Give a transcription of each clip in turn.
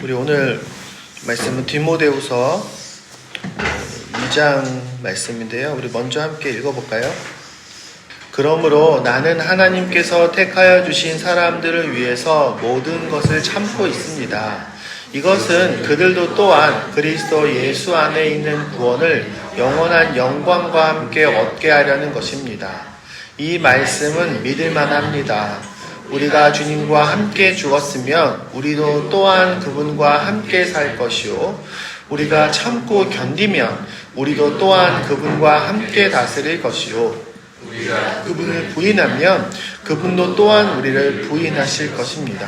우리 오늘 말씀은 디모데후서 2장 말씀인데요. 우리 먼저 함께 읽어볼까요? 그러므로 나는 하나님께서 택하여 주신 사람들을 위해서 모든 것을 참고 있습니다. 이것은 그들도 또한 그리스도 예수 안에 있는 구원을 영원한 영광과 함께 얻게 하려는 것입니다. 이 말씀은 믿을만합니다. 우리가 주님과 함께 죽었으면 우리도 또한 그분과 함께 살 것이요, 우리가 참고 견디면 우리도 또한 그분과 함께 다스릴 것이요, 우리가 그분을 부인하면 그분도 또한 우리를 부인하실 것입니다.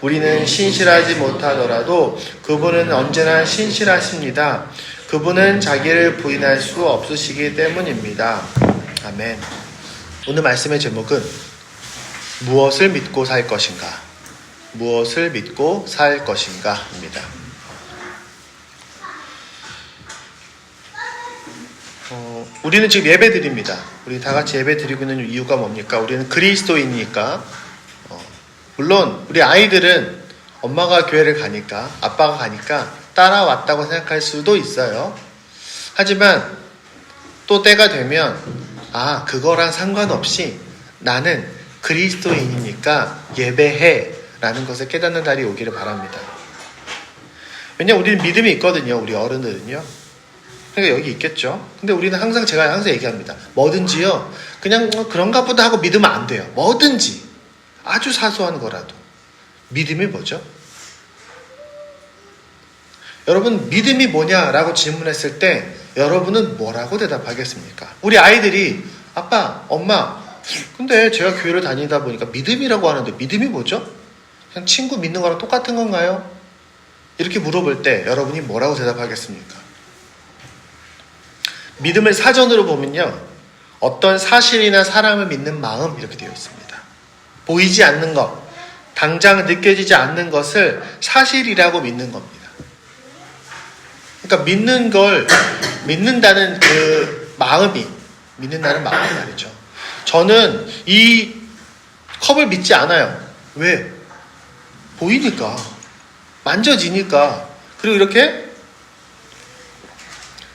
우리는 신실하지 못하더라도 그분은 언제나 신실하십니다. 그분은 자기를 부인할 수 없으시기 때문입니다. 아멘. 오늘 말씀의 제목은 무엇을 믿고 살 것인가? 무엇을 믿고 살 것인가? 입니다. 우리는 지금 예배 드립니다. 우리 다 같이 예배 드리고 있는 이유가 뭡니까? 우리는 그리스도인이니까. 물론 우리 아이들은 엄마가 교회를 가니까, 아빠가 가니까 따라왔다고 생각할 수도 있어요. 하지만 또 때가 되면 그거랑 상관없이 나는 그리스도인이니까 예배해 라는 것을 깨닫는 날이 오기를 바랍니다. 왜냐면 우리는 믿음이 있거든요. 우리 어른들은요. 그러니까 여기 있겠죠. 근데 우리는 제가 항상 얘기합니다. 뭐든지요, 그냥 그런가 보다 하고 믿으면 안 돼요. 뭐든지, 아주 사소한 거라도. 믿음이 뭐죠? 여러분, 믿음이 뭐냐라고 질문했을 때 여러분은 뭐라고 대답하겠습니까? 우리 아이들이 아빠, 엄마, 근데 제가 교회를 다니다 보니까 믿음이라고 하는데 믿음이 뭐죠? 그냥 친구 믿는 거랑 똑같은 건가요? 이렇게 물어볼 때 여러분이 뭐라고 대답하겠습니까? 믿음을 사전으로 보면요, 어떤 사실이나 사람을 믿는 마음, 이렇게 되어 있습니다. 보이지 않는 것, 당장 느껴지지 않는 것을 사실이라고 믿는 겁니다. 그러니까 믿는다는 그 마음이, 믿는다는 마음이 말이죠. 저는 이 컵을 믿지 않아요. 왜? 보이니까, 만져지니까, 그리고 이렇게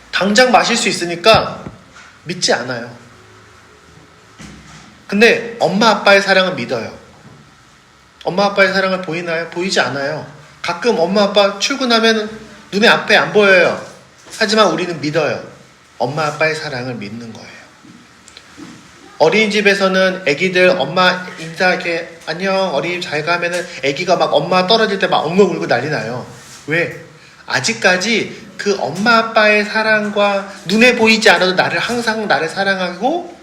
당장 마실 수 있으니까 믿지 않아요. 근데 엄마 아빠의 사랑은 믿어요. 엄마 아빠의 사랑을 보이나요? 보이지 않아요. 가끔 엄마 아빠 출근하면 눈에 앞에 안 보여요. 하지만 우리는 믿어요. 엄마 아빠의 사랑을 믿는 거예요. 어린이집에서는 애기들 엄마 인사하게 안녕 어린이집 잘 가면은 애기가 막 엄마 떨어질 때 막 엉엉 울고 난리 나요. 왜? 아직까지 그 엄마 아빠의 사랑과 눈에 보이지 않아도 항상 나를 사랑하고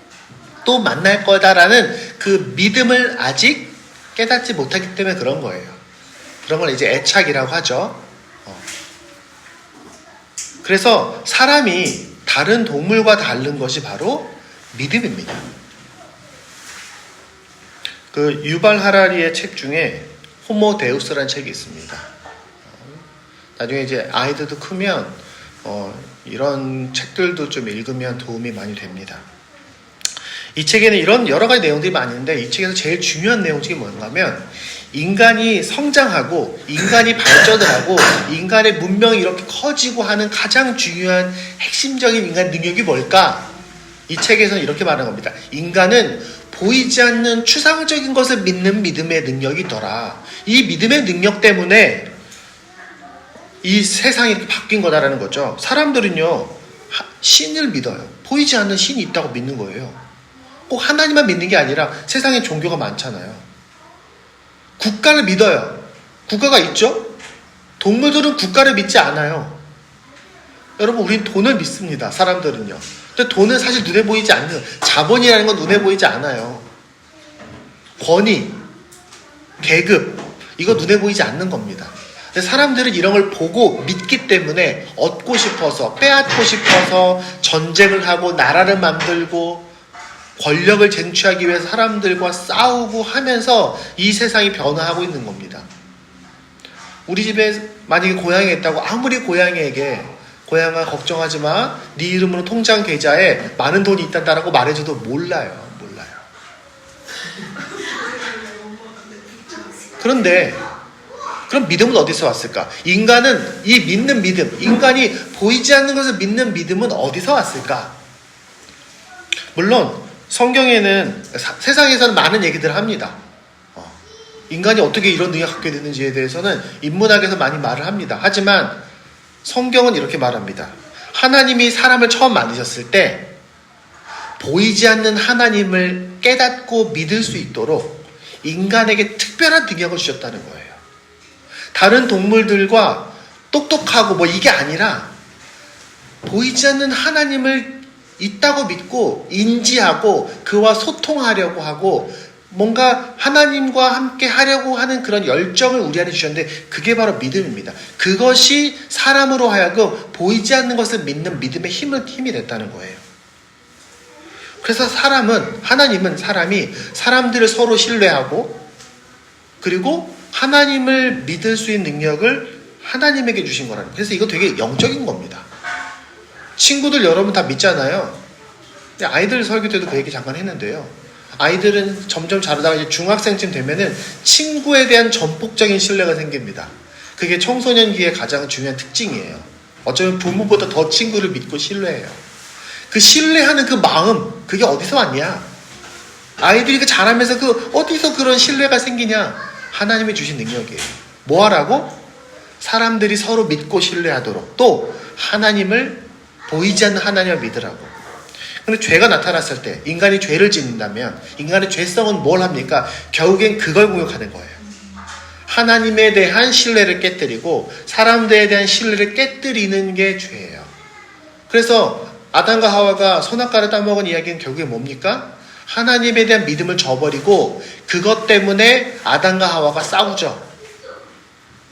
또 만날 거다라는 그 믿음을 아직 깨닫지 못하기 때문에 그런 거예요. 그런 걸 이제 애착이라고 하죠. 그래서 사람이 다른 동물과 다른 것이 바로 믿음입니다. 그 유발 하라리의 책 중에 호모 데우스라는 책이 있습니다. 나중에 이제 아이들도 크면 이런 책들도 좀 읽으면 도움이 많이 됩니다. 이 책에는 이런 여러 가지 내용들이 많이 있는데, 이 책에서 제일 중요한 내용 중에 뭔가 하면, 인간이 성장하고 인간이 발전을 하고 인간의 문명이 이렇게 커지고 하는 가장 중요한 핵심적인 인간 능력이 뭘까? 이 책에서는 이렇게 말하는 겁니다. 인간은 보이지 않는 추상적인 것을 믿는 믿음의 능력이 있더라. 이 믿음의 능력 때문에 이 세상이 이렇게 바뀐 거다라는 거죠. 사람들은요, 신을 믿어요. 보이지 않는 신이 있다고 믿는 거예요. 꼭 하나님만 믿는 게 아니라 세상에 종교가 많잖아요. 국가를 믿어요. 국가가 있죠? 동물들은 국가를 믿지 않아요. 여러분, 우린 돈을 믿습니다. 사람들은요. 근데 돈은 사실 눈에 보이지 않는, 자본이라는 건 눈에 보이지 않아요. 권위, 계급, 이거 눈에 보이지 않는 겁니다. 근데 사람들은 이런 걸 보고 믿기 때문에 얻고 싶어서, 빼앗고 싶어서 전쟁을 하고 나라를 만들고 권력을 쟁취하기 위해서 사람들과 싸우고 하면서 이 세상이 변화하고 있는 겁니다. 우리 집에 만약에 고양이 있다고 아무리 고양아 걱정하지 마, 네 이름으로 통장 계좌에 많은 돈이 있다라고 말해줘도 몰라요. 그런데 그럼 믿음은 어디서 왔을까? 인간은 이 믿는 믿음, 인간이 보이지 않는 것을 믿는 믿음은 어디서 왔을까? 물론 성경에는 세상에서는 많은 얘기들을 합니다. 인간이 어떻게 이런 능력을 갖게 되는지에 대해서는 인문학에서 많이 말을 합니다. 하지만 성경은 이렇게 말합니다. 하나님이 사람을 처음 만드셨을 때 보이지 않는 하나님을 깨닫고 믿을 수 있도록 인간에게 특별한 능력을 주셨다는 거예요. 다른 동물들과 똑똑하고 뭐 이게 아니라 보이지 않는 하나님을 있다고 믿고 인지하고 그와 소통하려고 하고 뭔가 하나님과 함께 하려고 하는 그런 열정을 우리 안에 주셨는데 그게 바로 믿음입니다. 그것이 사람으로 하여금 보이지 않는 것을 믿는 믿음의 힘이 됐다는 거예요. 그래서 하나님은 사람이 사람들을 서로 신뢰하고 그리고 하나님을 믿을 수 있는 능력을 하나님에게 주신 거라는 거예요. 그래서 이거 되게 영적인 겁니다. 친구들 여러분 다 믿잖아요. 아이들 설교 때도 그 얘기 잠깐 했는데요. 아이들은 점점 자라다가 이제 중학생쯤 되면은 친구에 대한 전폭적인 신뢰가 생깁니다. 그게 청소년기의 가장 중요한 특징이에요. 어쩌면 부모보다 더 친구를 믿고 신뢰해요. 그 신뢰하는 그 마음, 그게 어디서 왔냐? 아이들이 그 자라면서 어디서 그런 신뢰가 생기냐? 하나님이 주신 능력이에요. 뭐 하라고? 사람들이 서로 믿고 신뢰하도록 또 하나님을 보이지 않는 하나님을 믿으라고. 근데 죄가 나타났을 때 인간이 죄를 짓는다면 인간의 죄성은 뭘 합니까? 결국엔 그걸 공격하는 거예요. 하나님에 대한 신뢰를 깨뜨리고 사람들에 대한 신뢰를 깨뜨리는 게 죄예요. 그래서 아담과 하와가 선악과를 따먹은 이야기는 결국에 뭡니까? 하나님에 대한 믿음을 저버리고 그것 때문에 아담과 하와가 싸우죠.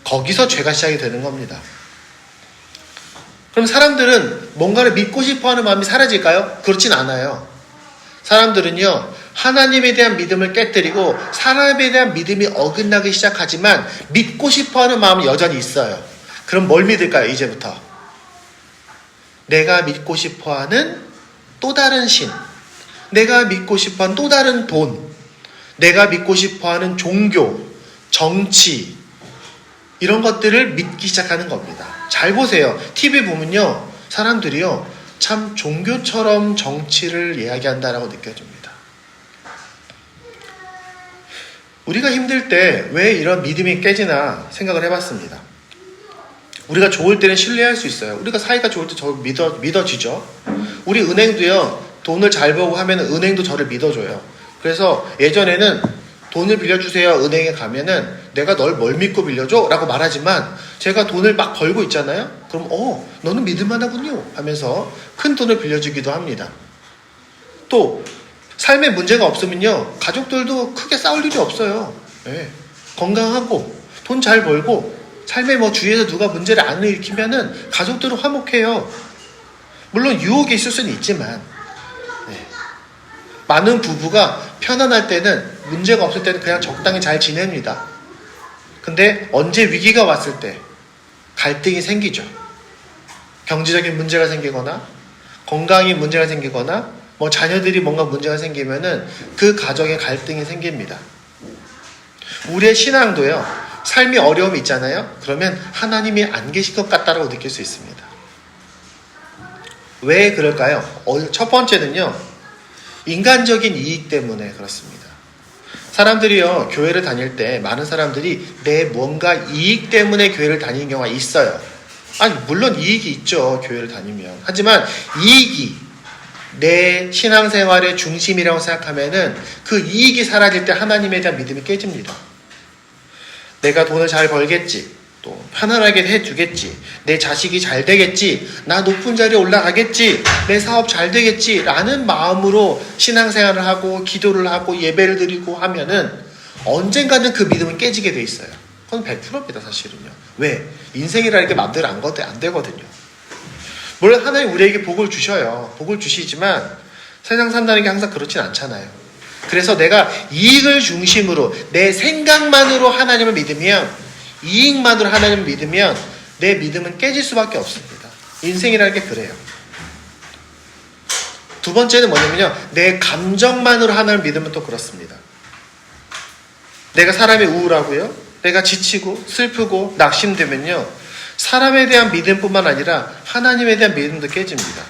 거기서 죄가 시작이 되는 겁니다. 그럼 사람들은 뭔가를 믿고 싶어하는 마음이 사라질까요? 그렇진 않아요. 사람들은요, 하나님에 대한 믿음을 깨뜨리고 사람에 대한 믿음이 어긋나기 시작하지만 믿고 싶어하는 마음은 여전히 있어요. 그럼 뭘 믿을까요? 이제부터 내가 믿고 싶어하는 또 다른 신, 내가 믿고 싶어하는 또 다른 돈, 내가 믿고 싶어하는 종교, 정치, 이런 것들을 믿기 시작하는 겁니다. 잘 보세요. TV 보면요, 사람들이요, 참 종교처럼 정치를 이야기한다라고 느껴집니다. 우리가 힘들 때 왜 이런 믿음이 깨지나 생각을 해봤습니다. 우리가 좋을 때는 신뢰할 수 있어요. 우리가 사이가 좋을 때 저를 믿어지죠. 우리 은행도요, 돈을 잘 벌고 하면 은행도 저를 믿어줘요. 그래서 예전에는 돈을 빌려주세요. 은행에 가면은 내가 널 뭘 믿고 빌려줘? 라고 말하지만 제가 돈을 막 벌고 있잖아요. 그럼 너는 믿을만하군요 하면서 큰 돈을 빌려주기도 합니다. 또 삶에 문제가 없으면요, 가족들도 크게 싸울 일이 없어요. 네. 건강하고 돈 잘 벌고 삶에 주위에서 누가 문제를 안 일으키면은 가족들은 화목해요. 물론 유혹이 있을 수는 있지만, 네. 많은 부부가 편안할 때는, 문제가 없을 때는 그냥 적당히 잘 지냅니다. 근데 언제 위기가 왔을 때 갈등이 생기죠. 경제적인 문제가 생기거나 건강에 문제가 생기거나 자녀들이 뭔가 문제가 생기면은 그 가정에 갈등이 생깁니다. 우리의 신앙도요, 삶이 어려움이 있잖아요. 그러면 하나님이 안 계신 것 같다라고 느낄 수 있습니다. 왜 그럴까요? 첫 번째는요, 인간적인 이익 때문에 그렇습니다. 사람들이요, 교회를 다닐 때 많은 사람들이 내 뭔가 이익 때문에 교회를 다니는 경우가 있어요. 아니, 물론 이익이 있죠, 교회를 다니면. 하지만 이익이 내 신앙생활의 중심이라고 생각하면은 그 이익이 사라질 때 하나님에 대한 믿음이 깨집니다. 내가 돈을 잘 벌겠지, 또 편안하게 해주겠지, 내 자식이 잘 되겠지, 나 높은 자리에 올라가겠지, 내 사업 잘 되겠지 라는 마음으로 신앙생활을 하고 기도를 하고 예배를 드리고 하면은 언젠가는 그 믿음은 깨지게 돼 있어요. 그건 100%입니다 사실은요. 왜? 인생이라는 게 마음대로 안 되거든요. 물론 하나님 우리에게 복을 주셔요. 복을 주시지만 세상 산다는 게 항상 그렇진 않잖아요. 그래서 내가 이익을 중심으로 내 생각만으로 하나님을 믿으면, 이익만으로 하나님을 믿으면 내 믿음은 깨질 수밖에 없습니다. 인생이라는 게 그래요. 두 번째는 뭐냐면요, 내 감정만으로 하나님을 믿으면 또 그렇습니다. 내가 사람이 우울하고요, 내가 지치고 슬프고 낙심되면요, 사람에 대한 믿음뿐만 아니라 하나님에 대한 믿음도 깨집니다.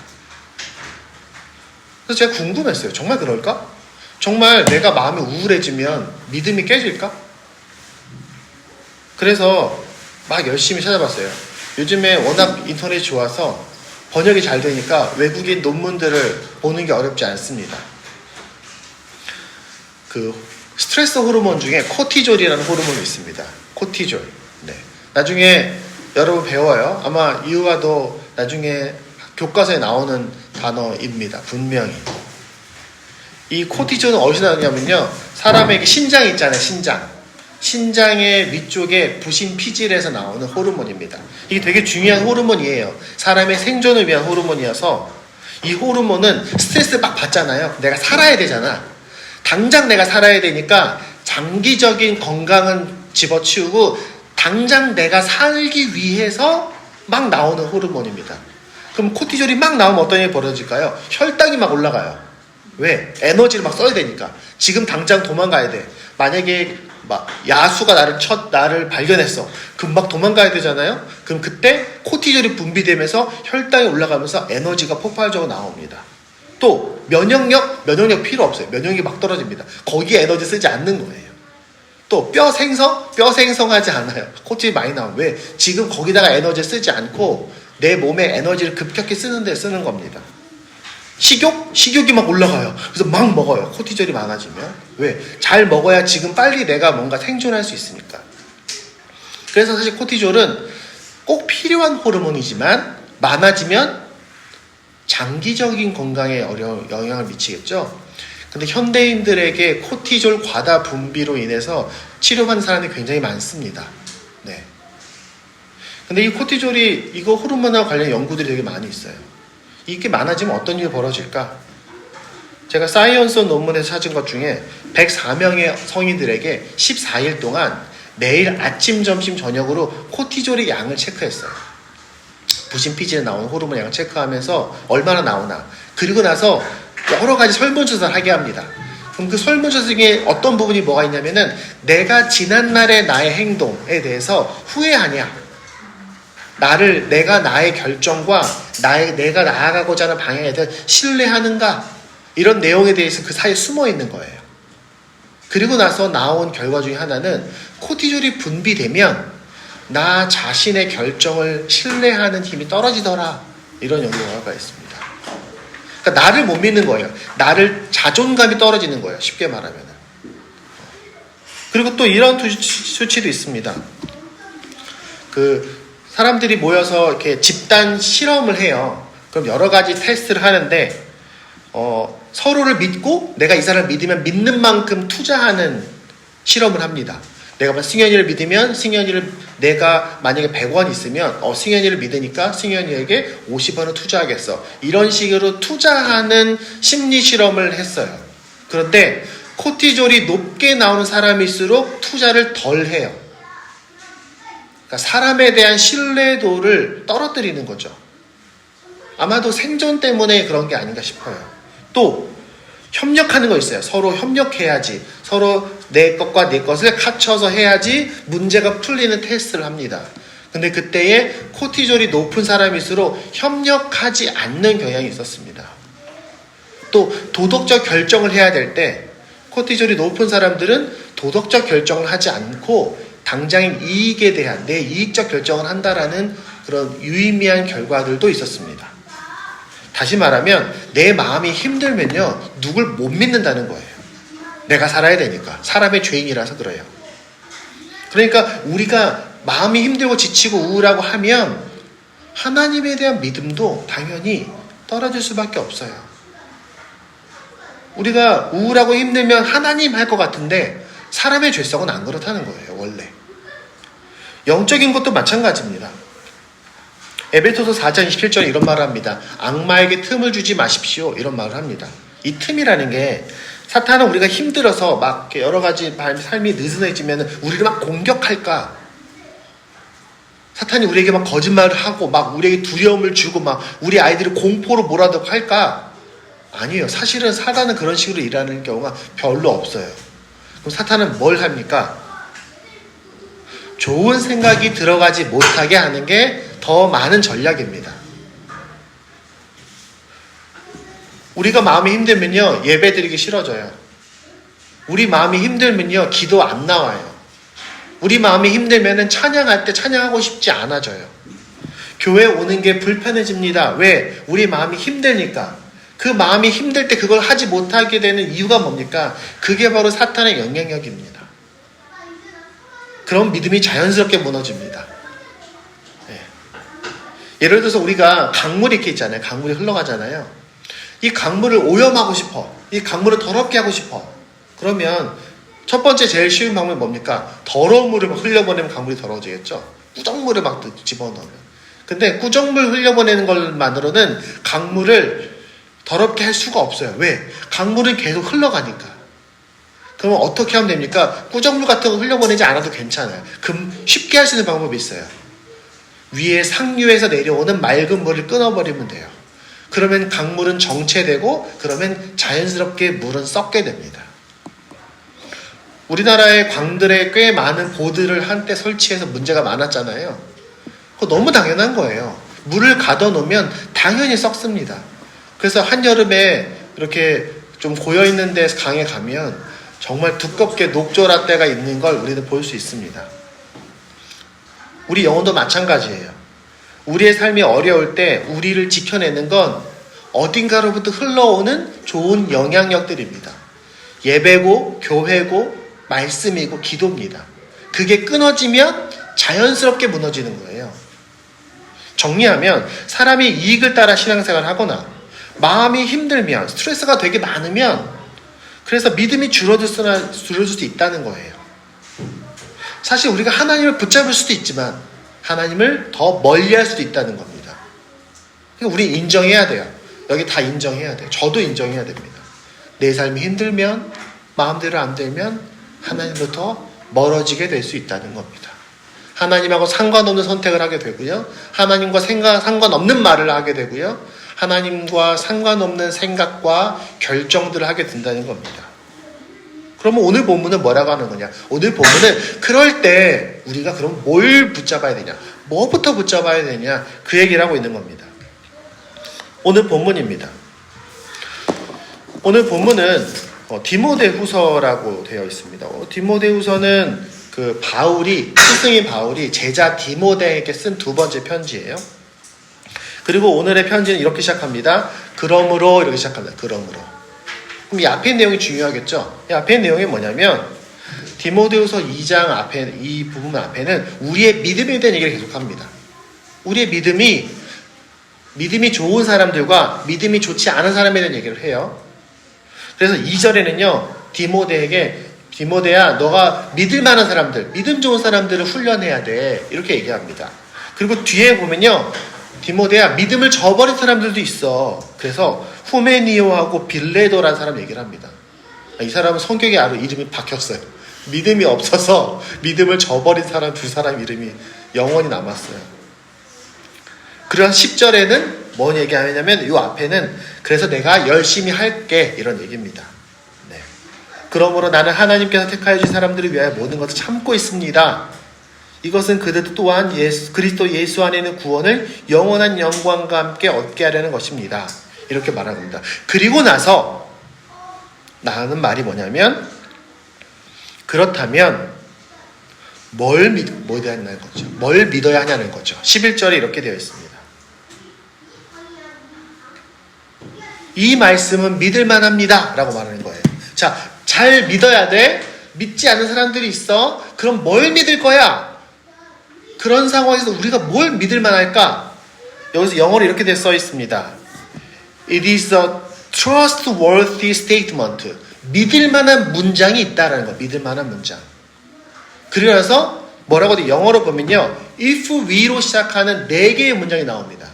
그래서 제가 궁금했어요. 정말 그럴까? 정말 내가 마음이 우울해지면 믿음이 깨질까? 그래서 막 열심히 찾아봤어요. 요즘에 워낙 인터넷이 좋아서 번역이 잘 되니까 외국인 논문들을 보는 게 어렵지 않습니다. 그 스트레스 호르몬 중에 코티졸이라는 호르몬이 있습니다. 코티졸. 네. 나중에 여러분 배워요. 아마 이유와도 나중에 교과서에 나오는 단어입니다. 분명히. 이 코티졸은 어디서 나오냐면요, 사람에게 신장이 있잖아요. 신장의 위쪽에 부신 피질에서 나오는 호르몬입니다. 이게 되게 중요한 호르몬이에요. 사람의 생존을 위한 호르몬이어서 이 호르몬은 스트레스 막 받잖아요. 내가 살아야 되잖아. 당장 내가 살아야 되니까 장기적인 건강은 집어치우고 당장 내가 살기 위해서 막 나오는 호르몬입니다. 그럼 코티졸이 막 나오면 어떤 일이 벌어질까요? 혈당이 막 올라가요. 왜? 에너지를 막 써야 되니까. 지금 당장 도망가야 돼. 만약에 막 야수가 나를 발견했어. 그럼 막 도망가야 되잖아요. 그럼 그때 코티졸이 분비되면서 혈당이 올라가면서 에너지가 폭발적으로 나옵니다. 또 면역력 필요 없어요. 면역력이 막 떨어집니다. 거기에 에너지 쓰지 않는 거예요. 또 뼈 생성하지 않아요. 코티졸이 많이 나오면. 왜? 지금 거기다가 에너지 쓰지 않고 내 몸에 에너지를 급격히 쓰는 데 쓰는 겁니다. 식욕이 막 올라가요. 그래서 막 먹어요. 코티졸이 많아지면. 왜? 잘 먹어야 지금 빨리 내가 뭔가 생존할 수 있으니까. 그래서 사실 코티졸은 꼭 필요한 호르몬이지만 많아지면 장기적인 건강에 영향을 미치겠죠. 근데 현대인들에게 코티졸 과다 분비로 인해서 치료받는 사람이 굉장히 많습니다. 네. 근데 이 코티졸이 이거 호르몬과 관련 연구들이 되게 많이 있어요. 이게 많아지면 어떤 일이 벌어질까? 제가 사이언스 논문에서 찾은 것 중에 104명의 성인들에게 14일 동안 매일 아침, 점심, 저녁으로 코티졸의 양을 체크했어요. 부신 피질에 나오는 호르몬 양을 체크하면서 얼마나 나오나. 그리고 나서 여러 가지 설문조사를 하게 합니다. 그럼 그 설문조사 중에 어떤 부분이 뭐가 있냐면은 내가 지난날의 나의 행동에 대해서 후회하냐, 내가 나의 결정과 내가 나아가고자 하는 방향에 대해 신뢰하는가, 이런 내용에 대해서 그 사이에 숨어 있는 거예요. 그리고 나서 나온 결과 중에 하나는 코티졸이 분비되면 나 자신의 결정을 신뢰하는 힘이 떨어지더라, 이런 연구가 있습니다. 그러니까 나를 못 믿는 거예요. 나를 자존감이 떨어지는 거예요. 쉽게 말하면. 그리고 또 이런 수치도 있습니다. 사람들이 모여서 이렇게 집단 실험을 해요. 그럼 여러 가지 테스트를 하는데 서로를 믿고 내가 이 사람을 믿으면 믿는 만큼 투자하는 실험을 합니다. 내가 승현이를 믿으면 내가 만약에 100원 있으면 승현이를 믿으니까 승현이에게 50원을 투자하겠어. 이런 식으로 투자하는 심리 실험을 했어요. 그런데 코티졸이 높게 나오는 사람일수록 투자를 덜 해요. 그러니까 사람에 대한 신뢰도를 떨어뜨리는 거죠. 아마도 생존 때문에 그런 게 아닌가 싶어요. 또 협력하는 거 있어요. 서로 협력해야지. 서로 내 것과 내 것을 갖춰서 해야지 문제가 풀리는 테스트를 합니다. 근데 그때에 코티졸이 높은 사람일수록 협력하지 않는 경향이 있었습니다. 또 도덕적 결정을 해야 될 때 코티졸이 높은 사람들은 도덕적 결정을 하지 않고 당장의 이익에 대한 내 이익적 결정을 한다라는 그런 유의미한 결과들도 있었습니다. 다시 말하면 내 마음이 힘들면요, 누굴 못 믿는다는 거예요. 내가 살아야 되니까. 사람의 죄인이라서 그래요. 그러니까 우리가 마음이 힘들고 지치고 우울하고 하면 하나님에 대한 믿음도 당연히 떨어질 수밖에 없어요. 우리가 우울하고 힘들면 하나님 할 것 같은데 사람의 죄성은 안 그렇다는 거예요. 원래 영적인 것도 마찬가지입니다. 에베소서 4장 27절에 이런 말을 합니다. 악마에게 틈을 주지 마십시오, 이런 말을 합니다. 이 틈이라는 게, 사탄은 우리가 힘들어서 막 여러 가지 삶이 느슨해지면 우리를 막 공격할까, 사탄이 우리에게 막 거짓말을 하고 막 우리에게 두려움을 주고 막 우리 아이들을 공포로 몰아넣고 할까? 아니에요. 사실은 사탄은 그런 식으로 일하는 경우가 별로 없어요. 그럼 사탄은 뭘 합니까? 좋은 생각이 들어가지 못하게 하는 게 더 많은 전략입니다. 우리가 마음이 힘들면요, 예배 드리기 싫어져요. 우리 마음이 힘들면요, 기도 안 나와요. 우리 마음이 힘들면은 찬양할 때 찬양하고 싶지 않아져요. 교회 오는 게 불편해집니다. 왜? 우리 마음이 힘드니까. 그 마음이 힘들 때 그걸 하지 못하게 되는 이유가 뭡니까? 그게 바로 사탄의 영향력입니다. 그럼 믿음이 자연스럽게 무너집니다. 네. 예를 들어서 우리가 강물이 이렇게 있잖아요. 강물이 흘러가잖아요. 이 강물을 오염하고 싶어. 이 강물을 더럽게 하고 싶어. 그러면 첫 번째 제일 쉬운 방법이 뭡니까? 더러운 물을 막 흘려보내면 강물이 더러워지겠죠? 꾸정물을 막 집어넣으면. 근데 꾸정물 흘려보내는 것만으로는 강물을 더럽게 할 수가 없어요. 왜? 강물은 계속 흘러가니까. 그러면 어떻게 하면 됩니까? 꾸정물 같은 거 흘려보내지 않아도 괜찮아요. 쉽게 할 수 있는 방법이 있어요. 위에 상류에서 내려오는 맑은 물을 끊어버리면 돼요. 그러면 강물은 정체되고 그러면 자연스럽게 물은 썩게 됩니다. 우리나라의 광들에 꽤 많은 보드를 한때 설치해서 문제가 많았잖아요. 그거 너무 당연한 거예요. 물을 가둬놓으면 당연히 썩습니다. 그래서 한여름에 이렇게 좀 고여있는 데 강에 가면 정말 두껍게 녹조라 때가 있는 걸 우리는 볼 수 있습니다. 우리 영혼도 마찬가지예요. 우리의 삶이 어려울 때 우리를 지켜내는 건 어딘가로부터 흘러오는 좋은 영향력들입니다. 예배고 교회고 말씀이고 기도입니다. 그게 끊어지면 자연스럽게 무너지는 거예요. 정리하면 사람이 이익을 따라 신앙생활을 하거나 마음이 힘들면 스트레스가 되게 많으면 그래서 믿음이 줄어들 수 있다는 거예요. 사실 우리가 하나님을 붙잡을 수도 있지만 하나님을 더 멀리할 수도 있다는 겁니다. 우리 인정해야 돼요. 여기 다 인정해야 돼요. 저도 인정해야 됩니다. 내 삶이 힘들면 마음대로 안 되면 하나님부터 멀어지게 될 수 있다는 겁니다. 하나님하고 상관없는 선택을 하게 되고요. 하나님과 상관없는 말을 하게 되고요. 하나님과 상관없는 생각과 결정들을 하게 된다는 겁니다. 그러면 오늘 본문은 뭐라고 하는 거냐? 오늘 본문은 그럴 때 우리가 그럼 뭘 붙잡아야 되냐? 뭐부터 붙잡아야 되냐? 그 얘기를 하고 있는 겁니다. 오늘 본문입니다. 오늘 본문은 디모데후서라고 되어 있습니다. 디모데후서는 그 스승인 바울이 제자 디모데에게 쓴 두 번째 편지예요. 그리고 오늘의 편지는 이렇게 시작합니다. 그러므로 이렇게 시작합니다. 그러므로. 그럼 이 앞에 내용이 중요하겠죠? 이 앞에 내용이 뭐냐면 디모데후서 2장 앞에 이 부분 앞에는 우리의 믿음에 대한 얘기를 계속합니다. 우리의 믿음이 좋은 사람들과 믿음이 좋지 않은 사람에 대한 얘기를 해요. 그래서 2절에는요. 디모데야 너가 믿을 만한 사람들, 믿음 좋은 사람들을 훈련해야 돼. 이렇게 얘기합니다. 그리고 뒤에 보면요. 디모데야 믿음을 저버린 사람들도 있어. 그래서 후메니오하고 빌레도라는 사람 얘기를 합니다. 이 사람은 성격에 아주 이름이 박혔어요. 믿음이 없어서 믿음을 저버린 사람 두 사람 이름이 영원히 남았어요. 그래서 10절에는 뭔 얘기하냐면 이 앞에는 그래서 내가 열심히 할게 이런 얘기입니다. 네. 그러므로 나는 하나님께서 택하여 주신 사람들을 위하여 모든 것을 참고 있습니다. 이것은 그들도 또한 그리스도 예수 안에 있는 구원을 영원한 영광과 함께 얻게 하려는 것입니다. 이렇게 말하는 겁니다. 그리고 나서 나는 말이 뭐냐면 그렇다면 뭘 믿어야 하냐는 거죠. 뭘 믿어야 하냐는 거죠. 11절에 이렇게 되어 있습니다. 이 말씀은 믿을 만합니다. 라고 말하는 거예요. 자, 잘 믿어야 돼. 믿지 않는 사람들이 있어. 그럼 뭘 믿을 거야? 그런 상황에서 우리가 뭘 믿을 만할까? 여기서 영어로 이렇게 써 있습니다. It is a trustworthy statement. 믿을 만한 문장이 있다라는 거. 믿을 만한 문장. 그래서 뭐라고 돼? 영어로 보면요. if we로 시작하는 4개의 문장이 나옵니다.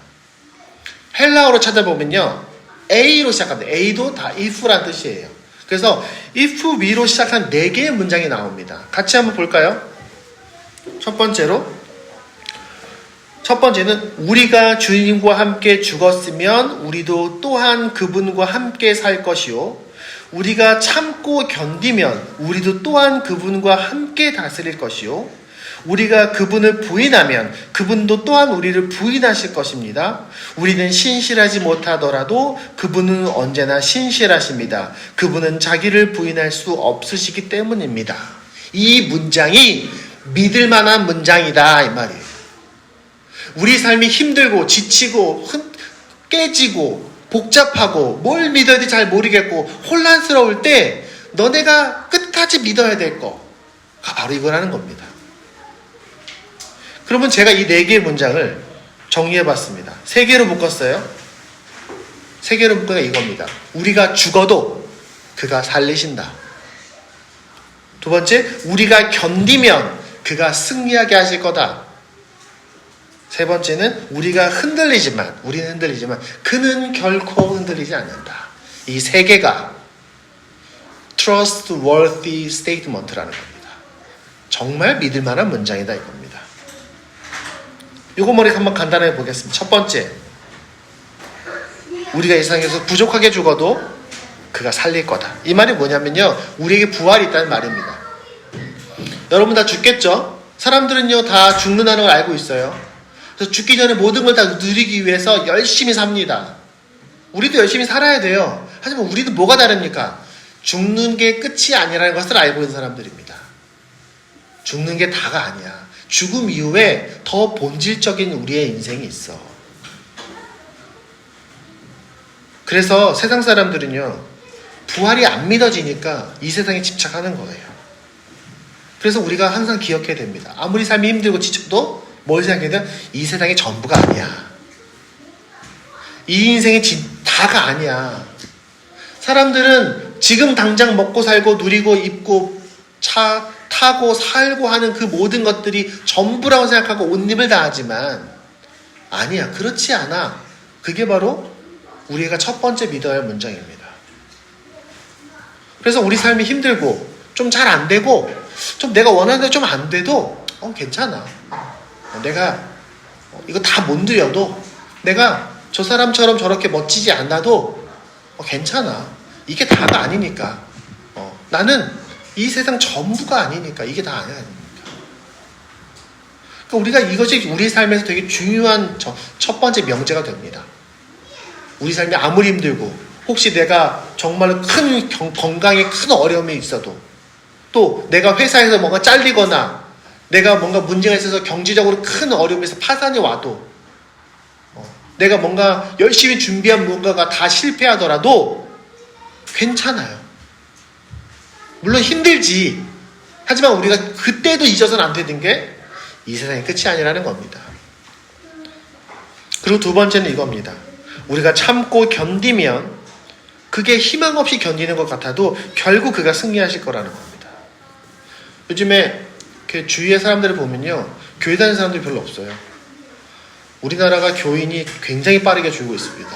헬라어로 찾아보면요. A로 시작합니다. A도 다 if라는 뜻이에요. 그래서 if we로 시작한 4개의 문장이 나옵니다. 같이 한번 볼까요? 첫 번째는 우리가 주님과 함께 죽었으면 우리도 또한 그분과 함께 살 것이요. 우리가 참고 견디면 우리도 또한 그분과 함께 다스릴 것이요. 우리가 그분을 부인하면 그분도 또한 우리를 부인하실 것입니다. 우리는 신실하지 못하더라도 그분은 언제나 신실하십니다. 그분은 자기를 부인할 수 없으시기 때문입니다. 이 문장이 믿을 만한 문장이다 이 말이에요. 우리 삶이 힘들고 지치고 깨지고 복잡하고 뭘 믿어야 될지 잘 모르겠고 혼란스러울 때 너네가 끝까지 믿어야 될 거가 바로 이거라는 겁니다. 그러면 제가 이 4개의 문장을 정리해봤습니다. 3개로 묶었어요. 3개로 묶어가 이겁니다. 우리가 죽어도 그가 살리신다. 두 번째, 우리가 견디면 그가 승리하게 하실 거다. 세 번째는 우리는 흔들리지만 그는 결코 흔들리지 않는다. 이 3개가 trustworthy statement라는 겁니다. 정말 믿을 만한 문장이다 이겁니다. 이거 머리 한번 간단하게 보겠습니다. 첫 번째, 우리가 이 세상에서 부족하게 죽어도 그가 살릴 거다. 이 말이 뭐냐면요, 우리에게 부활이 있다는 말입니다. 여러분 다 죽겠죠? 사람들은요 다 죽는다는 걸 알고 있어요. 그래서 죽기 전에 모든 걸 다 누리기 위해서 열심히 삽니다. 우리도 열심히 살아야 돼요. 하지만 우리도 뭐가 다릅니까? 죽는 게 끝이 아니라는 것을 알고 있는 사람들입니다. 죽는 게 다가 아니야. 죽음 이후에 더 본질적인 우리의 인생이 있어. 그래서 세상 사람들은요 부활이 안 믿어지니까 이 세상에 집착하는 거예요. 그래서 우리가 항상 기억해야 됩니다. 아무리 삶이 힘들고 지쳐도 뭘 생각해도 이 세상이 전부가 아니야. 이 인생이 다가 아니야. 사람들은 지금 당장 먹고 살고 누리고 입고 차 타고 살고 하는 그 모든 것들이 전부라고 생각하고 온 힘을 다하지만 아니야. 그렇지 않아. 그게 바로 우리가 첫 번째 믿어야 할 문장입니다. 그래서 우리 삶이 힘들고 좀 잘 안 되고 좀 내가 원하는 대로 좀 안 돼도 괜찮아. 내가 이거 다 못 누려도 내가 저 사람처럼 저렇게 멋지지 않아도 괜찮아. 이게 다가 아니니까. 나는 이 세상 전부가 아니니까. 이게 다 아니니까. 그러니까 우리가 이것이 우리 삶에서 되게 중요한 첫 번째 명제가 됩니다. 우리 삶이 아무리 힘들고 혹시 내가 정말 큰 건강에 큰 어려움이 있어도 또 내가 회사에서 뭔가 잘리거나 내가 뭔가 문제가 있어서 경제적으로 큰 어려움에서 파산이 와도 내가 뭔가 열심히 준비한 뭔가가 다 실패하더라도 괜찮아요. 물론 힘들지. 하지만 우리가 그때도 잊어서는 안 되는 게 이 세상의 끝이 아니라는 겁니다. 그리고 두 번째는 이겁니다. 우리가 참고 견디면 그게 희망 없이 견디는 것 같아도 결국 그가 승리하실 거라는 겁니다. 요즘에 주위의 사람들을 보면요, 교회 다니는 사람들이 별로 없어요. 우리나라가 교인이 굉장히 빠르게 줄고 있습니다.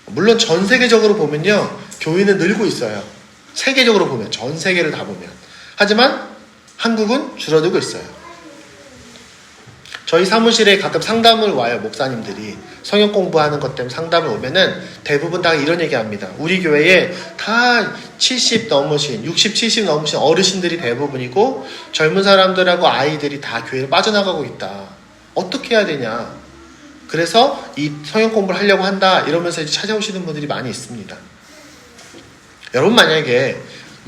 물론 전 세계적으로 보면요, 교인은 늘고 있어요. 세계적으로 보면, 전 세계를 다 보면. 하지만 한국은 줄어들고 있어요. 저희 사무실에 가끔 상담을 와요. 목사님들이 성역 공부하는 것 때문에 상담을 오면은 대부분 다 이런 얘기 합니다. 우리 교회에 다 70 넘으신 60, 70 넘으신 어르신들이 대부분이고 젊은 사람들하고 아이들이 다 교회를 빠져나가고 있다. 어떻게 해야 되냐. 그래서 이 성역 공부를 하려고 한다 이러면서 이제 찾아오시는 분들이 많이 있습니다. 여러분 만약에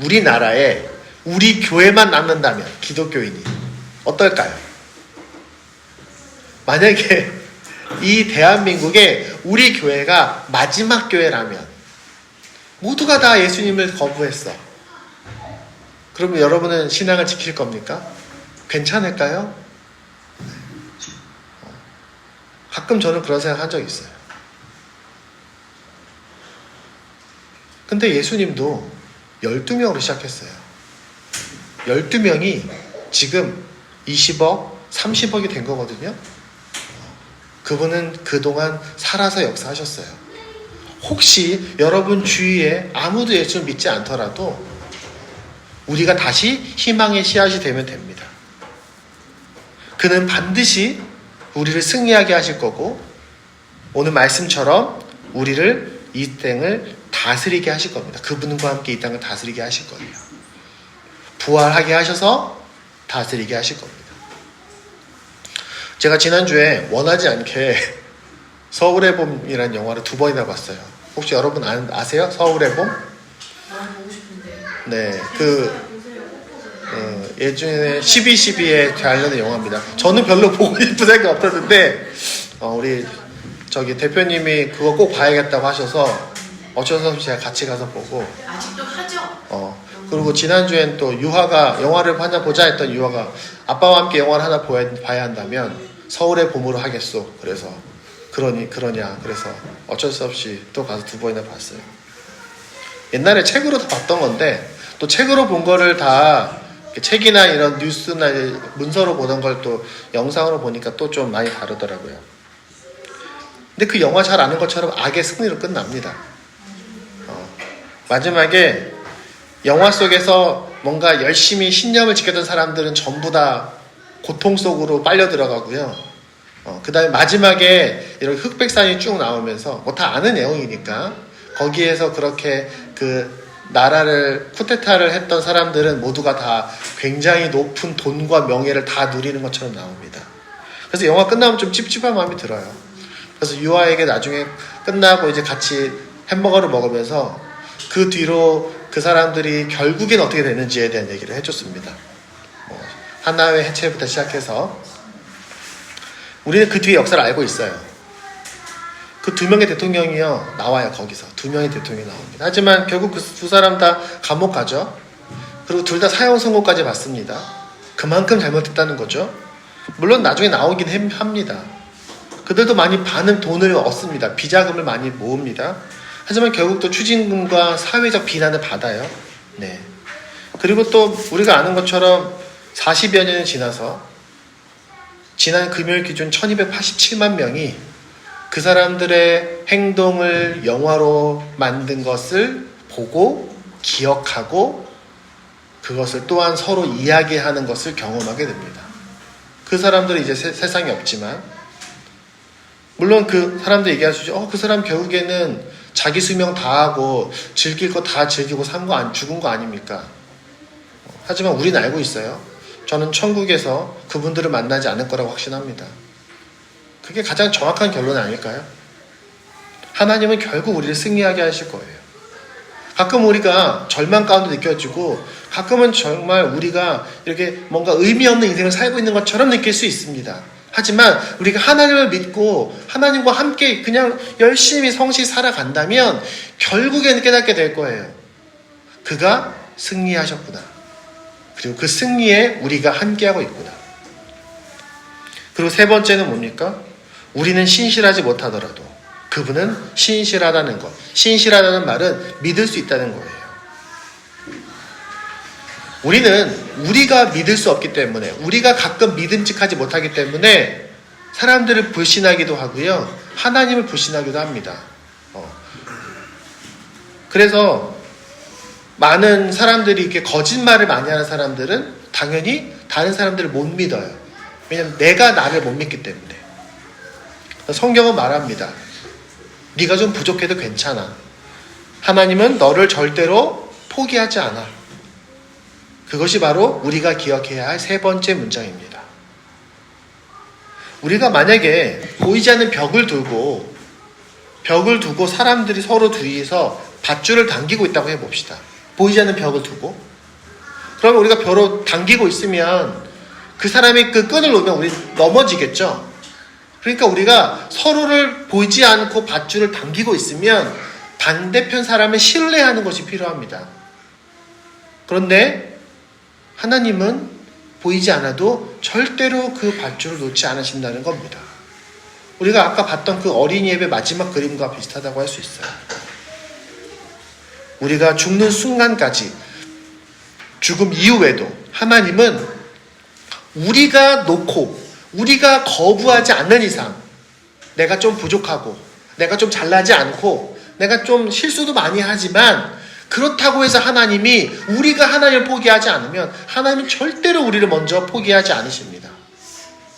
우리나라에 우리 교회만 남는다면 기독교인이 어떨까요? 만약에 이 대한민국에 우리 교회가 마지막 교회라면 모두가 다 예수님을 거부했어. 그러면 여러분은 신앙을 지킬 겁니까? 괜찮을까요? 가끔 저는 그런 생각 한 적이 있어요. 근데 예수님도 12명으로 시작했어요. 12명이 지금 20억, 30억이 된 거거든요. 그분은 그동안 살아서 역사하셨어요. 혹시 여러분 주위에 아무도 예수를 믿지 않더라도 우리가 다시 희망의 씨앗이 되면 됩니다. 그는 반드시 우리를 승리하게 하실 거고 오늘 말씀처럼 우리를 이 땅을 다스리게 하실 겁니다. 그분과 함께 이 땅을 다스리게 하실 거예요. 부활하게 하셔서 다스리게 하실 겁니다. 제가 지난주에 원하지 않게 서울의 봄이라는 영화를 2번이나 봤어요. 혹시 여러분 아세요? 서울의 봄? 너무 보고 싶은데. 네, 예전에 12.12에 관련된 영화입니다. 저는 별로 보고 싶은 생각이 없었는데 우리 저기 대표님이 그거 꼭 봐야겠다고 하셔서 어쩔 수 없이 제가 같이 가서 보고. 아직도 하죠? 그리고 지난주엔 또 유화가 영화를 하나 보자 했던 유화가 아빠와 함께 영화를 하나 봐야 한다면 서울의 봄으로 하겠소. 그래서 그러냐. 그래서 어쩔 수 없이 또 가서 2번이나 봤어요. 옛날에 책으로 다 봤던 건데 또 책으로 본 거를 다 책이나 이런 뉴스나 문서로 보던 걸 또 영상으로 보니까 또 좀 많이 다르더라고요. 근데 그 영화 잘 아는 것처럼 악의 승리로 끝납니다. 마지막에 영화 속에서 뭔가 열심히 신념을 지켰던 사람들은 전부 다 고통 속으로 빨려 들어가고요. 그 다음에 마지막에 이렇게 흑백산이 쭉 나오면서 뭐 다 아는 내용이니까 거기에서 그렇게 그 나라를 쿠데타를 했던 사람들은 모두가 다 굉장히 높은 돈과 명예를 다 누리는 것처럼 나옵니다. 그래서 영화 끝나면 좀 찝찝한 마음이 들어요. 그래서 유아에게 나중에 끝나고 이제 같이 햄버거를 먹으면서 그 뒤로 그 사람들이 결국엔 어떻게 되는지에 대한 얘기를 해줬습니다. 하나회 해체부터 시작해서 우리는 그 뒤에 역사를 알고 있어요. 그 2명의 대통령이요 나와요. 거기서 2명의 대통령이 나옵니다. 하지만 결국 그 2사람 다 감옥 가죠. 그리고 둘 다 사형 선고까지 받습니다. 그만큼 잘못했다는 거죠. 물론 나중에 나오긴 합니다. 그들도 많은 돈을 얻습니다. 비자금을 많이 모읍니다. 하지만 결국 또 추징금과 사회적 비난을 받아요. 네. 그리고 또 우리가 아는 것처럼 40여 년이 지나서 지난 금요일 기준 1287만 명이 그 사람들의 행동을 영화로 만든 것을 보고 기억하고 그것을 또한 서로 이야기하는 것을 경험하게 됩니다. 그 사람들은 이제 세상에 없지만 물론 그 사람들 얘기할 수 있죠. 그 사람 결국에는 자기 수명 다 하고 즐길 거 다 즐기고 죽은 거 아닙니까? 하지만 우리는 알고 있어요. 저는 천국에서 그분들을 만나지 않을 거라고 확신합니다. 그게 가장 정확한 결론 아닐까요? 하나님은 결국 우리를 승리하게 하실 거예요. 가끔 우리가 절망 가운데 느껴지고 가끔은 정말 우리가 이렇게 뭔가 의미 없는 인생을 살고 있는 것처럼 느낄 수 있습니다. 하지만 우리가 하나님을 믿고 하나님과 함께 그냥 열심히 성실히 살아간다면 결국에는 깨닫게 될 거예요. 그가 승리하셨구나. 그리고 그 승리에 우리가 함께하고 있구나. 그리고 3번째는 뭡니까? 우리는 신실하지 못하더라도 그분은 신실하다는 것. 신실하다는 말은 믿을 수 있다는 거예요. 우리가 믿을 수 없기 때문에 우리가 가끔 믿음직하지 못하기 때문에 사람들을 불신하기도 하고요. 하나님을 불신하기도 합니다. 그래서 많은 사람들이 이렇게 거짓말을 많이 하는 사람들은 당연히 다른 사람들을 못 믿어요. 왜냐하면 내가 나를 못 믿기 때문에. 성경은 말합니다. 네가 좀 부족해도 괜찮아. 하나님은 너를 절대로 포기하지 않아. 그것이 바로 우리가 기억해야 할 3번째 문장입니다. 우리가 만약에 보이지 않는 벽을 두고 사람들이 서로 뒤에서 밧줄을 당기고 있다고 해봅시다. 보이지 않는 벽을 두고 그러면 우리가 벽을 당기고 있으면 그 사람이 그 끈을 놓으면 우리 넘어지겠죠. 그러니까 우리가 서로를 보이지 않고 밧줄을 당기고 있으면 반대편 사람을 신뢰하는 것이 필요합니다. 그런데 하나님은 보이지 않아도 절대로 그 밧줄을 놓지 않으신다는 겁니다. 우리가 아까 봤던 그 어린이 예배 마지막 그림과 비슷하다고 할 수 있어요. 우리가 죽는 순간까지 죽음 이후에도 하나님은 우리가 거부하지 않는 이상 내가 좀 부족하고 내가 좀 잘나지 않고 내가 좀 실수도 많이 하지만 그렇다고 해서 하나님이 우리가 하나님을 포기하지 않으면 하나님은 절대로 우리를 먼저 포기하지 않으십니다.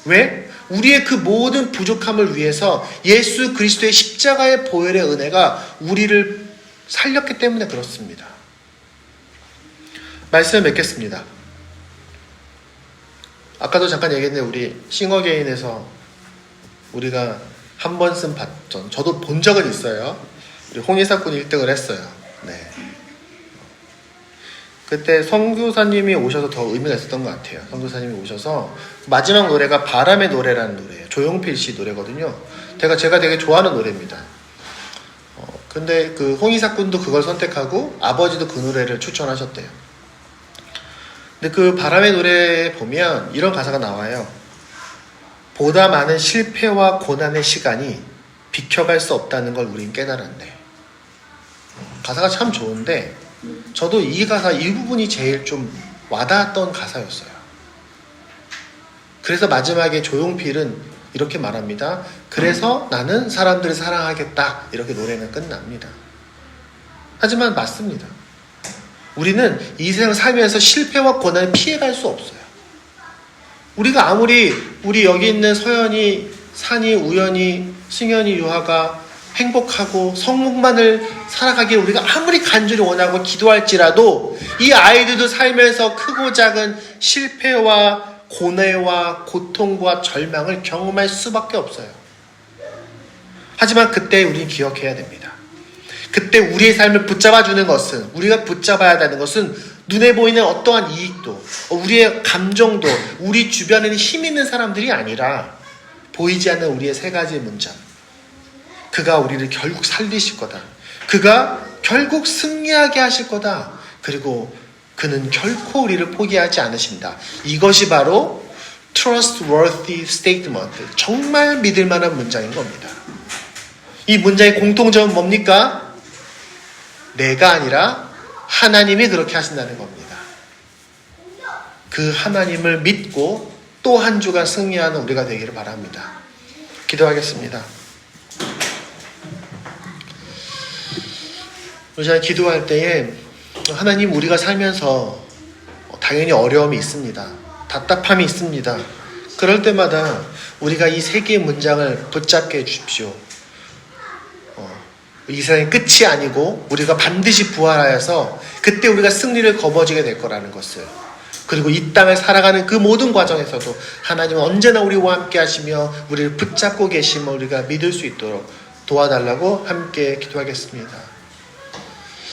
왜? 우리의 그 모든 부족함을 위해서 예수 그리스도의 십자가의 보혈의 은혜가 우리를 살렸기 때문에 그렇습니다. 말씀을 맺겠습니다. 아까도 잠깐 얘기했는데 우리 싱어게인에서 우리가 한 번 쓴 버전, 저도 본 적은 있어요. 우리 홍의사 군이 1등을 했어요. 네. 그때 선교사님이 오셔서 더 의미가 있었던 것 같아요. 선교사님이 오셔서 마지막 노래가 바람의 노래라는 노래예요. 조용필 씨 노래거든요. 제가 되게 좋아하는 노래입니다. 근데 그 홍의사 군도 그걸 선택하고 아버지도 그 노래를 추천하셨대요. 근데 그 바람의 노래에 보면 이런 가사가 나와요. 보다 많은 실패와 고난의 시간이 비켜갈 수 없다는 걸 우린 깨달았네. 가사가 참 좋은데 저도 이 가사 이 부분이 제일 좀 와닿았던 가사였어요. 그래서 마지막에 조용필은 이렇게 말합니다. 그래서 나는 사람들을 사랑하겠다. 이렇게 노래는 끝납니다. 하지만 맞습니다. 우리는 이 세상 살면서 실패와 고난을 피해갈 수 없어요. 우리가 아무리 우리 여기 있는 서연이, 산이, 우연이, 승현이, 유하가 행복하고 성공만을 살아가길 우리가 아무리 간절히 원하고 기도할지라도 이 아이들도 살면서 크고 작은 실패와 고뇌와 고통과 절망을 경험할 수밖에 없어요. 하지만 그때 우리는 기억해야 됩니다. 그때 우리의 삶을 붙잡아주는 것은, 우리가 붙잡아야 되는 것은 눈에 보이는 어떠한 이익도, 우리의 감정도, 우리 주변에는 힘 있는 사람들이 아니라 보이지 않는 우리의 세 가지의 문장. 그가 우리를 결국 살리실 거다. 그가 결국 승리하게 하실 거다. 그리고 그는 결코 우리를 포기하지 않으신다. 이것이 바로 trustworthy statement. 정말 믿을 만한 문장인 겁니다. 이 문장의 공통점은 뭡니까? 내가 아니라 하나님이 그렇게 하신다는 겁니다. 그 하나님을 믿고 또 한 주간 승리하는 우리가 되기를 바랍니다. 기도하겠습니다. 우리가 기도할 때에 하나님, 우리가 살면서 당연히 어려움이 있습니다. 답답함이 있습니다. 그럴 때마다 우리가 이 세 개의 문장을 붙잡게 해주십시오. 이 세상의 끝이 아니고 우리가 반드시 부활하여서 그때 우리가 승리를 거머쥐게 될 거라는 것을, 그리고 이 땅을 살아가는 그 모든 과정에서도 하나님은 언제나 우리와 함께 하시며 우리를 붙잡고 계심을 우리가 믿을 수 있도록 도와달라고 함께 기도하겠습니다.